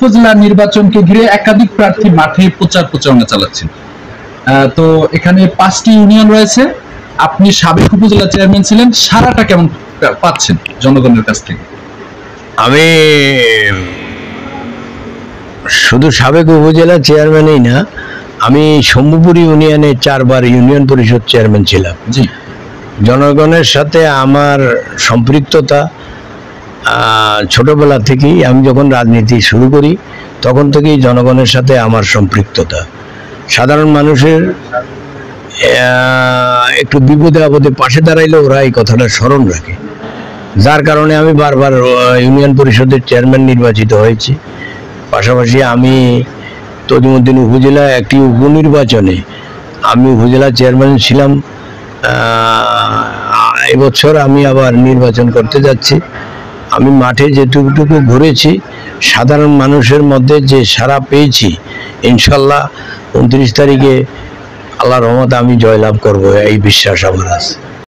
উপজেলা নির্বাচনকে ঘিরে একাধিক প্রার্থী মাঠে প্রচারণা চালাচ্ছেন। তো এখানে 5টি ইউনিয়ন রয়েছে, আপনি সাবেক উপজেলা চেয়ারম্যান ছিলেন, সারাটা কেমন পাচ্ছেন জনগণের কাছ থেকে? আমি শুধু সাবেক উপজেলা চেয়ারম্যানই না, আমি শম্ভুপুর ইউনিয়নে 4 বার ইউনিয়ন পরিষদ চেয়ারম্যান ছিলাম। জি। জনগণের সাথে আমার সম্পৃক্ততা ছোটবেলা থেকেই, আমি যখন রাজনীতি শুরু করি তখন থেকেই জনগণের সাথে আমার সম্পৃক্ততা। সাধারণ মানুষের একটু বিপদে আপদে পাশে দাঁড়াইলে ওরা এই কথাটা স্মরণ রাখে, যার কারণে আমি বারবার ইউনিয়ন পরিষদের চেয়ারম্যান নির্বাচিত হয়েছি। পাশাপাশি আমি তজিমুদ্দিন উপজেলা একটি উপনির্বাচনে আমি উপজেলা চেয়ারম্যান ছিলাম। এবছর আমি আবার নির্বাচন করতে যাচ্ছি। আমি মাঠে যেটুকু ঘুরেছি, সাধারণ মানুষের মধ্যে যে সাড়া পেয়েছি, ইনশাল্লাহ 29 তারিখে আল্লাহর রহমতে আমি জয়লাভ করব, এই বিশ্বাস আমার আছে।